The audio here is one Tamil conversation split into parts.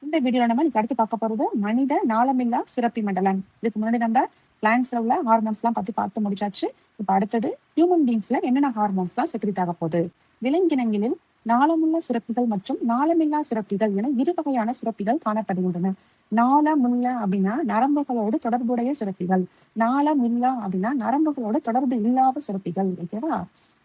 இந்த வீடியோல நம்ம இன்னைக்கு அடுத்து பார்க்க போறது மனித நாளமில்லா சுரப்பி மண்டலம். இதுக்கு முன்னாடி நம்ம பிளான்ஸ்ல உள்ள ஹார்மோன்ஸ் எல்லாம் பத்தி பார்த்து முடிச்சாச்சு. இப்ப அடுத்தது ஹியூமன் பீங்ஸ்ல என்னென்ன ஹார்மோன்ஸ் எல்லாம் செக்ரேட் ஆக போகுது. விலங்கினங்களில் நாளமுள்ள சுரப்பிகள் மற்றும் நாளமில்லா சுரப்பிகள் என இரு வகையான சுரப்பிகள் காணப்படுகின்றன. நாளமுள்ள அப்படின்னா நரம்புகளோடு தொடர்புடைய சுரப்பிகள், நாளமில்லா அப்படின்னா நரம்புகளோடு தொடர்பு இல்லாத சுரப்பிகள். ஓகேவா?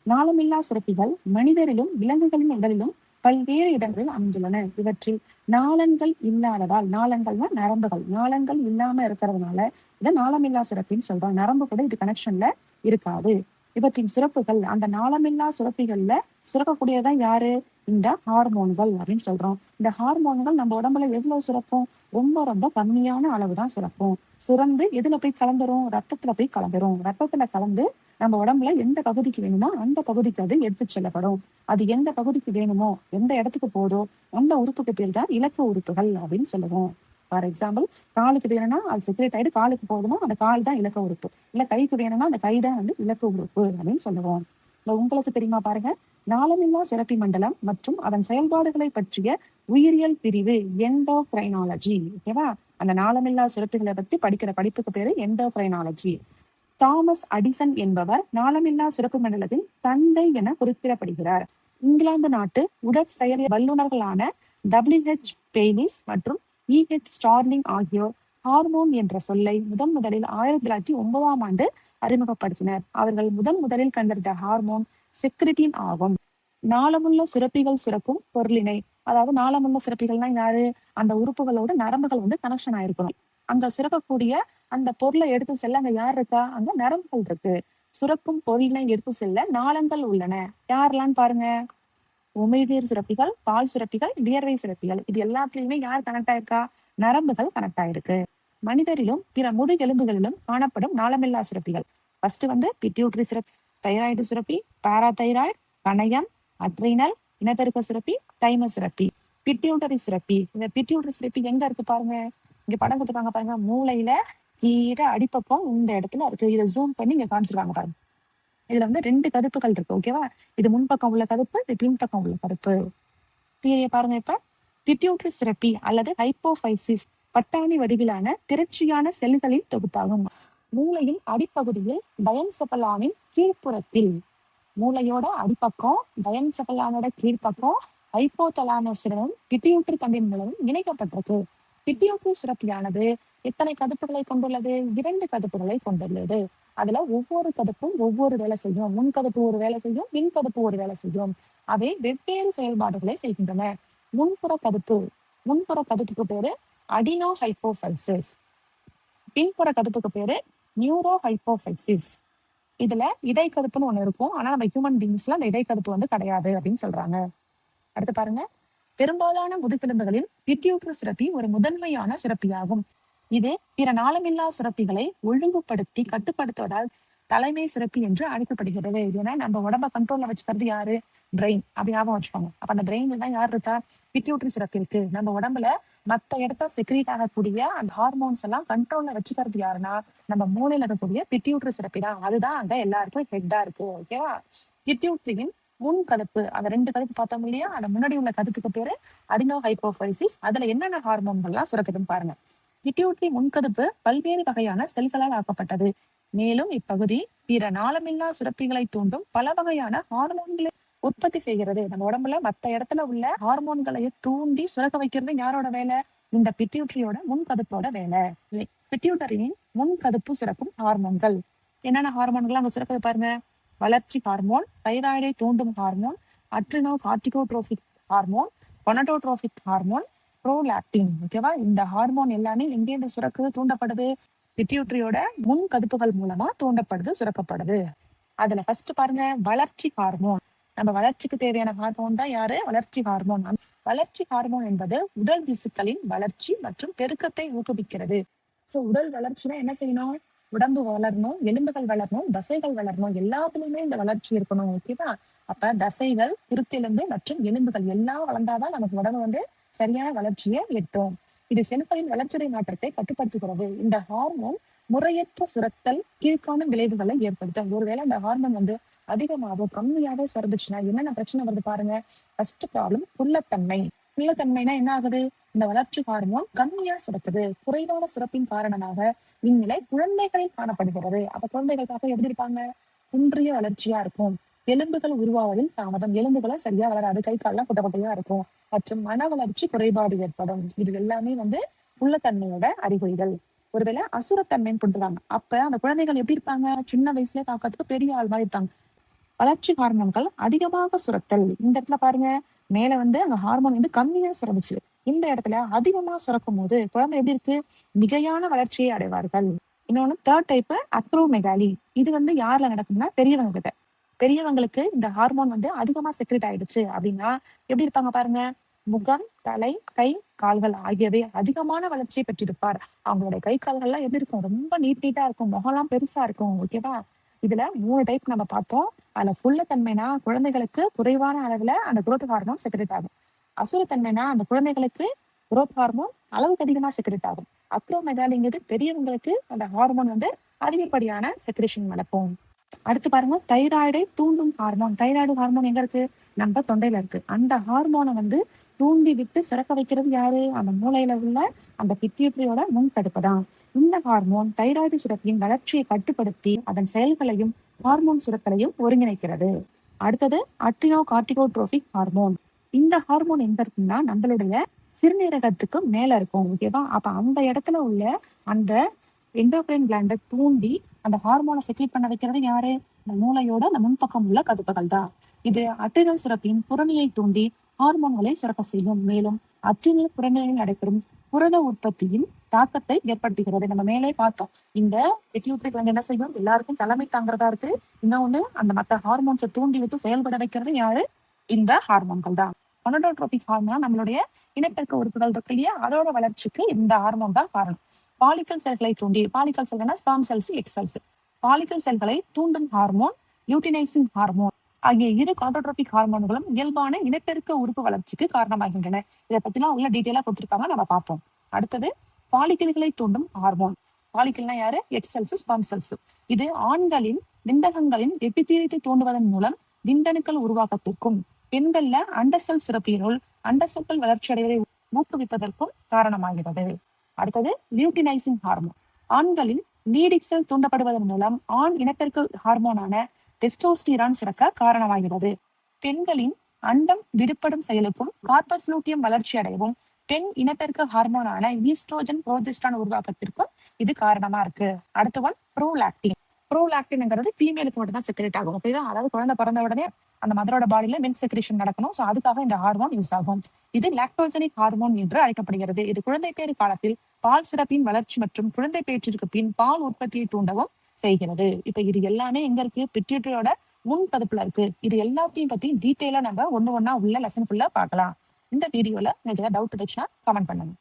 நாளமில்லா சுரப்பிகள் மனிதரிலும் விலங்குகளின் உடலிலும் பல்வேறு இடங்களில் அமைந்துள்ளன. இவற்றில் நாளங்கள் இல்லாததால், நாளங்கள்னா நரம்புகள், நாளங்கள் இல்லாம இருக்கிறதுனால இதை நாளமில்லா சுரப்பின்னு சொல்றோம். நரம்பு கூட இது கனெக்ஷன்ல இருக்காது. இவற்றின் சுரப்புகள் அந்த நாளமில்லா சுரப்பிகள்ல சுரக்கக்கூடியதான் யாரு? இந்த ஹார்மோன்கள் அப்படின்னு சொல்றோம். இந்த ஹார்மோன்கள் நம்ம உடம்புல எவ்வளவு சுரக்கும்? ரொம்ப ரொம்ப கம்மியான அளவுதான் சுரக்கும். சுரந்து எதுல போய் கலந்துரும்? ரத்தத்துல போய் கலந்துரும். ரத்தத்துல கலந்து நம்ம உடம்புல எந்த பகுதிக்கு வேணுமோ அந்த பகுதிக்கு அது எடுத்து செல்லப்படும். அது எந்த பகுதிக்கு வேணுமோ, எந்த இடத்துக்கு போதோ அந்த உறுப்புக்கு பேர் தான் இலக்கு உறுப்புகள் அப்படின்னு சொல்லுவோம். ஃபார் எக்ஸாம்பிள், காலுக்கு வேணும்னா அது செக்ரேட் ஆயிட்டு காலுக்கு போகணும், அந்த கால் தான் இலக்க உறுப்பு. இல்ல கைக்கு வேணும்னா அந்த கை தான் இலக்கு உறுப்பு அப்படின்னு சொல்லுவோம். உங்களுக்கு தெரியுமா பாருங்க, நாளமில்லா சுரப்பி மண்டலம் மற்றும் அதன் செயல்பாடுகளை பற்றிய உயிரியல் பிரிவு எண்டோகிரைனாலஜி. ஓகேவா? அந்த நாளமில்லா சுரப்பிகளை பத்தி படிக்கிற படிப்புக்கு பேரு எண்டோகிரைனாலஜி. தாமஸ் அடிசன் என்பவர் நாளமில்லா சுரப்பு மண்டலத்தின் தந்தை என குறிப்பிடப்படுகிறார். இங்கிலாந்து நாட்டு உடற்செயல் வல்லுநர்களான WH பெய்லிஸ் மற்றும் EH ஸ்டார்லிங் ஆகியோர் ஹார்மோன் என்ற சொல்லை முதலில் 1909 அறிமுகப்படுத்தினர். அவர்கள் முதலில் கண்டறிந்த ஹார்மோன் செக்ரிட்டின் ஆகும். நாளமுள்ள சுரப்பிகள் சுரக்கும் பொருளினை, அதாவது நாளமுள்ள சுரப்பிகள்னா யாரு? அந்த உறுப்புகளோட நரம்புகள் கனெக்ஷன் ஆயிருக்கணும். அங்க சுரக்கக்கூடிய அந்த பொருளை எடுத்து செல்ல அங்க யார் இருக்கா? அங்க நரம்புகள் இருக்கு. சுரக்கும் பொருளினை எடுத்து செல்ல நாளங்கள் உள்ளன. யாரெல்லாம் பாருங்க, உமிழ்நீர் சுரப்பிகள், பால் சுரப்பிகள், வியர்வை சுரப்பிகள். இது எல்லாத்துலயுமே யார் கனெக்ட் ஆயிருக்கா? நரம்புகள் கனெக்ட் ஆயிருக்கு. மனிதரிலும் பிற முதுகெலும்புகளிலும் காணப்படும் நாளமில்லா சுரப்பிகள். ஃபர்ஸ்ட் பிட்யூட்டரி சுரப்பி, தைராய்டு சுரப்பி, பாராதைராய்டு, கணையம், அட்ரினல், இனப்பெருக்க சுரப்பி, தைம சுரப்பி. பிட்யூட்டரி சுரப்பி, இந்த பிட்யூட்டரி சுரப்பி எங்க இருக்கு பாருங்க, இங்க படம் கொடுத்துருக்காங்க பாருங்க. மூளையில கீழே அடிப்பக்கம் இந்த இடத்துல இருக்கு. இதை ஜூம் பண்ணி இங்க காமிச்சிருக்காங்க பாருங்க. இதுல 2 கருப்புகள் இருக்கு. ஓகேவா? இது முன்பக்கம் உள்ள கருப்பு, இது பின்பக்கம் உள்ள கருப்பு. தீரைய பாருங்க. இப்ப பிட்யூட்டரி சுரப்பி அல்லது ஹைப்போபைசிஸ் பட்டாணி வடிவிலான திரட்சியான செல்களின் தொகுப்பாகும். மூளையின் அடிப்பகுதியில் டயன்செபலானின் கீழ்ப்புறத்தில், மூளையோட அடிப்பக்கம் டயன்செபலானோட கீழ்ப்பக்கம் ஹைப்போதலாமஸுடனும் பிட்யூட்டரி தண்டின் மூலமும் இணைக்கப்பட்டிருக்கு. பிட்யூட்டரி சுரப்பியானது எத்தனை கதுப்புகளை கொண்டுள்ளது? 2 கதுப்புகளை கொண்டுள்ளது. அதுல ஒவ்வொரு கதுப்பும் ஒவ்வொரு வேலை செய்யும். முன்கதுப்பு ஒரு வேலை செய்யும், பின்கதுப்பு ஒரு வேலை செய்யும். அவை வெவ்வேறு செயல்பாடுகளை செய்கின்றன. முன்புற கதுப்புக்கு பேரு அடினோ ஹைப்போபைசிஸ், பின்புற கதுப்புக்கு பேரு நியூரோ ஹைப்போபைசிஸ். இதுல இடைக்கதுப்புன்னு ஒண்ணு இருக்கும். ஆனா நம்ம ஹியூமன் பீங்ஸ்ல அந்த இடைக்கதுப்பு கிடையாது அப்படின்னு சொல்றாங்க. அடுத்து பாருங்க, பெரும்பாலான முதுகெலும்புகளில் பிட்யூட்டரி சுரப்பி ஒரு முதன்மையான சுரப்பியாகும். இது பிற நாளமில்லா சுரப்பிகளை ஒழுங்குபடுத்தி கட்டுப்படுத்துவதால் தலைமை சுரப்பி என்று அழைக்கப்படுகிறது. ஏன்னா நம்ம உடம்ப கண்ட்ரோல்ல வச்சுக்கிறது யாரு? பிரெயின். அப்படி ஞாபகம் வச்சுக்கோங்க. அப்ப அந்த பிரெயின்ல தான் யார் இருக்கா? பிட்யூட்டரி சுரப்பி இருக்கு. நம்ம உடம்புல மத்த இடத்த செக்ரீட் ஆகக்கூடிய அந்த ஹார்மோன்ஸ் எல்லாம் கண்ட்ரோல்ல வச்சுக்கிறது யாருன்னா நம்ம மூளையில இருக்கக்கூடிய பிட்யூட்டரி சுரப்பி தான். அதுதான் அங்க எல்லாருக்கும் ஹெட்டா இருக்கு. ஓகேவா? பிட்யூட்டரியின் முன் கதுப்பு, அந்த 2 கதுப்பு பார்த்தோம் இல்லையா? அந்த முன்னாடி உள்ள கதுப்புக்கு பேரு அடினோ ஹைப்போபைசிஸ். அதுல என்னென்ன ஹார்மோன்கள்லாம் சுரக்குதுன்னு பாருங்க. பிட்யூட்டரி முன்கதுப்பு பல்வேறு வகையான செல்களால் ஆக்கப்பட்டது. மேலும் இப்பகுதி பிற நாளமில்லா சுரப்பிகளை தூண்டும் பல வகையான ஹார்மோன்களை உற்பத்தி செய்கிறது. நம்ம உடம்புல மத்த இடத்துல உள்ள ஹார்மோன்களை தூண்டி சுரக்க வைக்கிறது யாரோட வேலை? இந்த பிட்யூட்டரியோட முன்கதுப்போட வேலை. பிட்யூட்டரியின் முன்கதுப்பு சுரக்கும் ஹார்மோன்கள் என்னென்ன ஹார்மோன்கள் அங்க சுரக்குது பாருங்க. வளர்ச்சி ஹார்மோன், தைராய்டை தூண்டும் hormone, adrenocorticotropic hormone, gonadotropic hormone, prolactin. ஓகேவா? இந்த ஹார்மோன் எல்லாமே எங்கேருந்து சுரக்குது, தூண்டப்படுது? பிட்யூட்டரியோட முன் கதுப்புகள் மூலமா தூண்டப்படுது, சுரக்கப்படுது. அதுல ஃபர்ஸ்ட் பாருங்க, வளர்ச்சி ஹார்மோன். நம்ம வளர்ச்சிக்கு தேவையான ஹார்மோன் தான் யாரு? வளர்ச்சி ஹார்மோன். வளர்ச்சி ஹார்மோன் என்பது உடல் திசுக்களின் வளர்ச்சி மற்றும் பெருக்கத்தை ஊக்குவிக்கிறது. சோ உடல் வளர்ச்சினா என்ன செய்யணும்? உடம்பு வளரணும், எலும்புகள் வளரணும், தசைகள் வளரணும், எல்லாத்துலயுமே இந்த வளர்ச்சி இருக்கணும். ஓகேவா? அப்ப தசைகள், குருத்தெலும்பு மற்றும் எலும்புகள் எல்லாம் வளர்ந்தாதான் நமக்கு உடம்பு சரியான வளர்ச்சியை எட்டும். இது செல்களின் வளர்ச்சிதை மாற்றத்தை கட்டுப்படுத்துகிறது. இந்த ஹார்மோன் முறையற்ற சுரத்தல் கீழ்காணும் விளைவுகளை ஏற்படுத்தும். ஒருவேளை இந்த ஹார்மோன் அதிகமாகவோ கம்மியாவோ சுரந்துச்சுன்னா என்னென்ன பிரச்சனை வருது பாருங்க. First problem புல்லத்தன்மை. புல்லத்தன்மைனா என்ன ஆகுது? இந்த வளர்ச்சி ஹார்மோன் கம்மியா சுரக்குது. குறைவான சுரப்பின் காரணமாக இந்நிலை குழந்தைகளில் காணப்படுகிறது. அப்ப குழந்தைகள் பார்க்க எப்படி இருப்பாங்க? குன்றிய வளர்ச்சியா இருக்கும். எலும்புகள் உருவாவதில் தாமதம். எலும்புகளை சரியா வளராது. கை கால்லாம் குட்டை குட்டையா இருக்கும். மற்றும் மன வளர்ச்சி குறைபாடு ஏற்படும். இது எல்லாமே குள்ளத்தன்மையோட அறிகுறிகள். ஒருவேளை அசுரத்தன்மைன்னு கொடுத்துருக்காங்க. அப்ப அந்த குழந்தைகள் எப்படி இருப்பாங்க? சின்ன வயசுலயே பார்க்கறதுக்கு பெரிய ஆள் மாதிரி இருப்பாங்க. வளர்ச்சி ஹார்மோன்கள் அதிகமாக சுரத்தல். இந்த இடத்துல பாருங்க, மேல அந்த ஹார்மோன் கம்மியா சுரந்துச்சு. இந்த இடத்துல அதிகமா சுரக்கும் போது குழந்தை எப்படி இருக்கு? மிகையான வளர்ச்சியை அடைவார்கள். இன்னொன்னு தேர்ட் டைப் அக்ரோமெகாலி. இது யாருல நடக்கும்னா பெரியவங்க கிட்ட. பெரியவங்களுக்கு இந்த ஹார்மோன் அதிகமா செக்ரேட் ஆயிடுச்சு அப்படின்னா எப்படி இருப்பாங்க பாருங்க. முகம், தலை, கை, கால்கள் ஆகியவை அதிகமான வளர்ச்சியை பெற்றிருப்பார். அவங்களுடைய கை கால்கள்லாம் எப்படி இருக்கும்? ரொம்ப நீட்டா இருக்கும். முகம்லாம் பெருசா இருக்கும். ஓகேவா? இதுல 3 டைப் நம்ம பார்த்தோம். அதுல புள்ளத்தன்மைனா குழந்தைகளுக்கு குறைவான அளவுல அந்த குரோத் ஹார்மோன் செக்ரேட் ஆகும். அசுரத்தன்மைனா அந்த குழந்தைகளுக்கு குரோத் ஹார்மோன் அளவுக்கு அதிகமா செக்ரேட் ஆகும். அக்ரோமெகாலிங்கிறது பெரியவங்களுக்கு அந்த ஹார்மோன் அதிகப்படியான செக்ரேஷன் நடக்கும். அடுத்து பாருங்க, தைராய்டை தூண்டும் ஹார்மோன். தைராய்டு ஹார்மோன் எங்க இருக்கு? நம்ம தொண்டையில இருக்கு. அந்த ஹார்மோனை தூண்டி விட்டு சுரக்க வைக்கிறது யாரு? அந்த மூளையில உள்ள அந்த பிட்யூட்டரியோட முன்தடுப்பு தான். இந்த ஹார்மோன் தைராய்டு சுரப்பியின் வளர்ச்சியை கட்டுப்படுத்தி அதன் செயல்களையும் ஹார்மோன் சுரக்கலையும் ஒருங்கிணைக்கிறது. அடுத்தது அட்ரினோ கார்டிகோட்ரோபிக் ஹார்மோன். இந்த ஹார்மோன் எங்க இருக்குன்னா நம்மளுடைய சிறுநீரகத்துக்கு மேல இருக்கும். ஓகேவா? அப்ப அந்த இடத்துல உள்ள அந்த எண்டோக்ரைன் கிளாண்டை தூண்டி அந்த ஹார்மோனை செக்ரேட் பண்ண வைக்கிறது யாரு? இந்த மூளையோட அந்த முன்பக்கம் உள்ள கதுப்புகள் தான். இது அட்ரினல் சுரப்பின் புறணியை தூண்டி ஹார்மோன்களை சுரக்க செய்யும். மேலும் அட்ரினல் புறணியில் நடைபெறும் புரத உற்பத்தியின் தாக்கத்தை ஏற்படுத்துகிறது. நம்ம மேலே பார்த்தோம். இந்த பிட்யூட்டரி கிளாண்ட் என்ன செய்யும்? எல்லாருக்கும் தலைமை தாங்கிறதா இருக்கு. இன்னொன்னு அந்த மற்ற ஹார்மோன்ஸை தூண்டி விட்டு செயல்பட வைக்கிறது யாரு? இந்த ஹார்மோன்கள் தான். கொனடோட்ரோபிக் ஹார்மோன் நம்மளுடைய இனப்பெருக்க உறுப்புகள் இருக்கு இல்லையா? அதோட வளர்ச்சிக்கு இந்த ஹார்மோன் தான் காரணம். பாலிக்கல் செல்களை தூண்டி, பாலிக்கல் செல்கள்னா sperm cells, egg cells. Follicle செல்களை தூண்டும் ஹார்மோன் லியூட்டினைசிங் ஹார்மோன் ஆகிய இரு கான்ட்ரோட்ரோபிக் ஹார்மோன்களும் இயல்பான இனப்பெருக்க உறுப்பு வளர்ச்சிக்கு காரணமாகின்றன. இதை பத்திலாம் உள்ள டீட்டெயிலா கொடுத்திருக்காங்க, நம்ம பார்ப்போம். அடுத்தது பாலிக்கல்களை தூண்டும் ஹார்மோன். பாலிக்கல்னா யாரு? Egg cells, sperm cells. இது ஆண்களின் விந்தகங்களின் எபித்தீலியத்தை தூண்டுவதன் மூலம் விந்தணுக்கள் உருவாக்கத்திற்கும் பெண்கள்ல அண்டசெல் சுரப்பியினுள் அண்டசெல்கள் வளர்ச்சி அடைவதை ஊக்குவிப்பதற்கும் காரணமாகிறது. அடுத்தது லியூட்டினைசிங் ஹார்மோன். ஆண்களின் நீடிக்சல் தூண்டப்படுவதன் மூலம் ஆண் இனப்பெருக்க ஹார்மோனான டெஸ்டோஸ்டிரான் சுரக்க காரணமாகிறது. பெண்களின் அண்டம் விடுபடும் செயலுக்கும் கார்பஸ் லூட்டியம் வளர்ச்சி அடையவும் பெண் இனப்பெருக்க ஹார்மோனான ஈஸ்ட்ரோஜன் புரோஜெஸ்ட்ரான் உருவாக்கத்திற்கும் இது காரணமா இருக்கு. அடுத்த ஒன் ப்ரோலாக்டின். ப்ரோலாக்டின்ங்கிறது ஃபீமேலுக்கு மட்டும் தான் செக்ரேட் ஆகும். ஓகேவா? அதாவது குழந்தை பிறந்த உடனே அந்த மதரோட பாடியில மில்க் செக்ரேஷன் நடக்கணும். ஸோ அதுக்காக இந்த ஹார்மோன் யூஸ் ஆகும். இது லாக்டோஜெனிக் ஹார்மோன் என்று அழைக்கப்படுகிறது. இது குழந்தை பேறு காலத்தில் பால் சிறப்பின் வளர்ச்சி மற்றும் குழந்தை பேற்றிற்கு பின் பால் உற்பத்தியை தூண்டவும் செய்கிறது. இப்ப இது எல்லாமே எங்க இருக்கு? பிட்யூட்டரியோட முன் கதுப்புல இருக்கு. இது எல்லாத்தையும் பத்தி டீட்டெயிலா நம்ம ஒண்ணு ஒண்ணா உள்ள லெசனுக்குள்ள பார்க்கலாம். இந்த வீடியோல உங்களுக்கு ஏதாவது டவுட் இருந்துச்சுன்னா கமெண்ட் பண்ணுங்க.